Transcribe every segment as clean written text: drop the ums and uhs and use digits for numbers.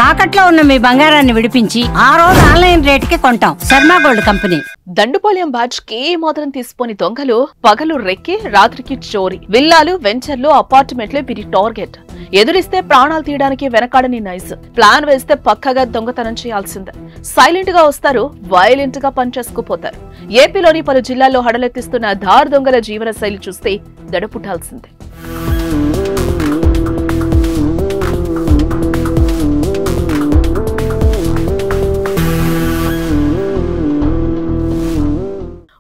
తాకట్లో ఉన్న మీ బంగారాన్ని విడిపించి ఆ రోజు ఆన్లైన్ రేటుకి కొంటాం. Sharma gold company. Dandupalem batch కి మాత్రం తీసుకొని దొంగలు పగలు రెక్కి రాత్రికి చోరీ. విల్లాలు, వెంచర్లు, అపార్ట్మెంట్లే వీరి టార్గెట్. ఎదురిస్తే ప్రాణాలు తీయడానికి వెనకాడని నైస్. ప్లాన్ వేస్తే పక్కగా దొంగతనం చేయాల్సిందే. సైలెంట్ గా వస్తారు, వైలెంట్ గా పనిచేసుకుపోతారు. ఏపీలోని పలు జిల్లాల్లో హడలెత్తిస్తున్న ధార్ దొంగల జీవన శైలి చూస్తే దడపుట్టాల్సిందే.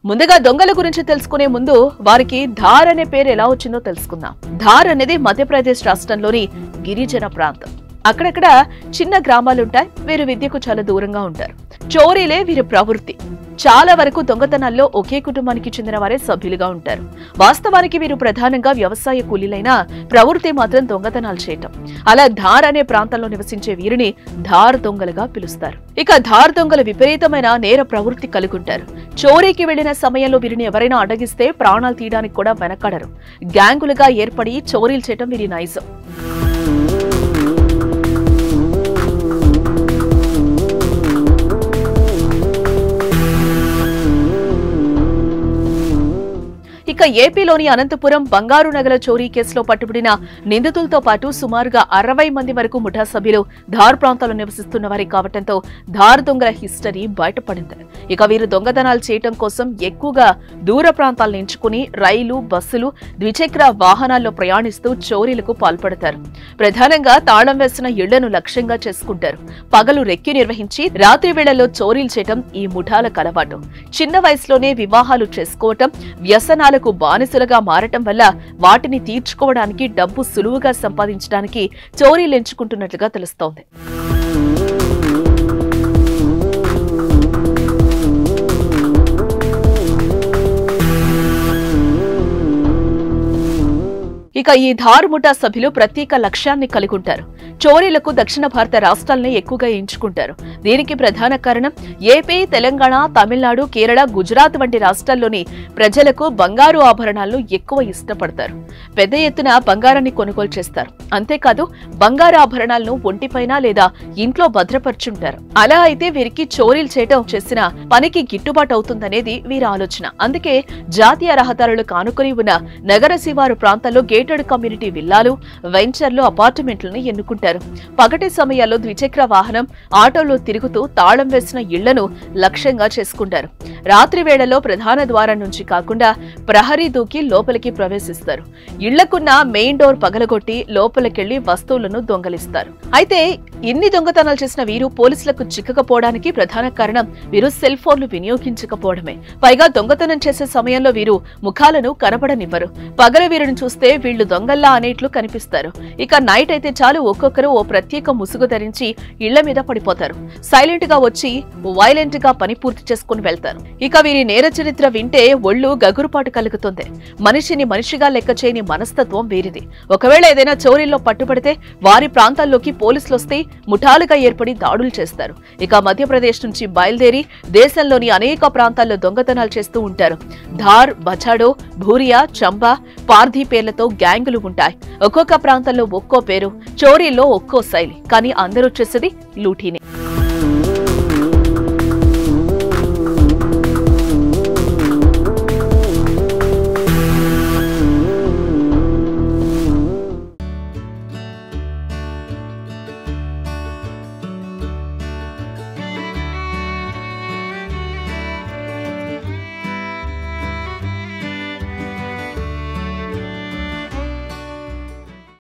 ముందుగా దొంగల గురించి తెలుసుకునే ముందు వారికి ధార్ అనే పేరు ఎలా వచ్చిందో తెలుసుకుందాం. ధార్ అనేది మధ్యప్రదేశ్ రాష్ట్రంలోని గిరిజన ప్రాంతం. అక్కడక్కడ చిన్న గ్రామాలుంటాయి. వీరు విద్యకు చాలా దూరంగా ఉంటారు. చోరీలే వీరి ప్రవృత్తి. చాలా వరకు దొంగతనాల్లో ఒకే కుటుంబానికి చెందిన వారే సభ్యులుగా ఉంటారు. వాస్తవానికి వీరు ప్రధానంగా వ్యవసాయ కూలీలైనా ప్రవృత్తి మాత్రం దొంగతనాలు చేయటం. అలా ధార్ అనే ప్రాంతంలో నివసించే వీరిని ధార్ దొంగలుగా పిలుస్తారు. ఇక ధార్ దొంగలు విపరీతమైన నేర ప్రవృత్తి కలుగుంటారు. చోరీకి వెళ్లిన సమయంలో వీరిని ఎవరైనా అడ్డగిస్తే ప్రాణాలు తీయడానికి కూడా వెనకాడరు. గ్యాంగులుగా ఏర్పడి చోరీలు చేయటం వీరి నైజం. ఇక ఏపీలోని అనంతపురం బంగారు నగల చోరీ కేసులో పట్టుబడిన నిందితులతో పాటు సుమారుగా 60 మంది వరకు ముఠా సభ్యులు ధార్ ప్రాంతాల్లో నివసిస్తున్న వారి కావటంతో ధార్ దొంగల హిస్టరీ బయటపడింది. ఇక వీరు దొంగతనాలు చేయటం కోసం ఎక్కువగా దూర ప్రాంతాలను ఎంచుకుని రైలు, బస్సులు, ద్విచక్ర వాహనాల్లో ప్రయాణిస్తూ చోరీలకు పాల్పడతారు. ప్రధానంగా తాళం వేసిన ఇళ్లను లక్ష్యంగా చేసుకుంటారు. పగలు రెక్కి నిర్వహించి రాత్రి వేళల్లో చోరీలు చేయటం ఈ ముఠాలకు అలవాటు. చిన్న వయసులోనే వివాహాలు చేసుకోవటం, వ్యసనాలకు బానిసలుగా మారటం వల్ల వాటిని తీర్చుకోవడానికి డబ్బు సులువుగా సంపాదించడానికి చోరీలు ఎంచుకుంటున్నట్లుగా తెలుస్తోంది. ఇక ఈ ధార్ ముఠా సభ్యులు ప్రత్యేక లక్ష్యాన్ని కలిగి ఉంటారు. చోరీలకు దక్షిణ భారత రాష్ట్రాలనే ఎక్కువగా ఎంచుకుంటారు. దీనికి ప్రధాన కారణం ఏపీ, తెలంగాణ, తమిళనాడు, కేరళ, గుజరాత్ వంటి రాష్ట్రాల్లోని ప్రజలకు బంగారు ఆభరణాలను ఎక్కువ ఇష్టపడతారు. పెద్ద ఎత్తున బంగారాన్ని కొనుగోలు చేస్తారు. అంతేకాదు బంగారు ఆభరణాలను ఒంటిపైన లేదా ఇంట్లో భద్రపరుచుంటారు. అలా అయితే వీరికి చోరీలు చేయటం చేసిన పనికి గిట్టుబాటు అవుతుందనేది వీరి ఆలోచన. అందుకే జాతీయ రహదారులు కానుకొని ఉన్న నగర శివారు ప్రాంతాల్లో గేటెడ్ కమ్యూనిటీ విల్లాలు, వెంచర్లు, అపార్ట్మెంట్లను ఎన్నుకుంటారు. పగటి సమయాల్లో ద్విచక్ర వాహనం, ఆటోలో తిరుగుతూ తాళం వేసిన ఇళ్లను లక్ష్యంగా చేసుకుంటారు. రాత్రి వేళలో ప్రధాన ద్వారం నుంచి కాకుండా ప్రహరీ దూకి లోపలికి ప్రవేశిస్తారు. ఇళ్లకున్న మెయిన్ డోర్ పగలగొట్టి లోపలికెళ్లి వస్తువులను దొంగలిస్తారు. అయితే ఇన్ని దొంగతనాలు చేసిన వీరు పోలీసులకు చిక్కకపోవడానికి ప్రధాన కారణం వీరు సెల్ ఫోన్లు వినియోగించకపోవడమే. పైగా దొంగతనం చేసే సమయంలో వీరు ముఖాలను కనబడనివ్వరు. పగలు వీరిని చూస్తే వీళ్లు దొంగల్లా అనేట్లు కనిపిస్తారు. ఇక నైట్ అయితే చాలు ఒక్కొక్కరు ఓ ప్రత్యేక ముసుగు ధరించి ఇళ్ల మీద పడిపోతారు. సైలెంట్ గా వచ్చి వైలెంట్ గా పని పూర్తి చేసుకుని వెళ్తారు. ఇక వీరి నేర చరిత్ర వింటే ఒళ్ళు గగురుపాటు కలుగుతుంది. మనిషిని మనిషిగా లెక్క చేయని మనస్తత్వం వీరిది. ఒకవేళ ఏదైనా చోరీల్లో పట్టుబడితే వారి ప్రాంతాల్లోకి పోలీసులు వస్తే ముఠాలుగా ఏర్పడి దాడులు చేస్తారు. ఇక మధ్యప్రదేశ్ నుంచి బయలుదేరి దేశంలోని అనేక ప్రాంతాల్లో దొంగతనాలు చేస్తూ ఉంటారు. ధార్, బచాడో, భూరియా, చంబా, పార్థీ పేర్లతో గ్యాంగులు ఉంటాయి. ఒక్కొక్క ప్రాంతంలో ఒక్కో పేరు, చోరీల్లో ఒక్కో శైలి. కానీ అందరూ చేసేది లూటీనే.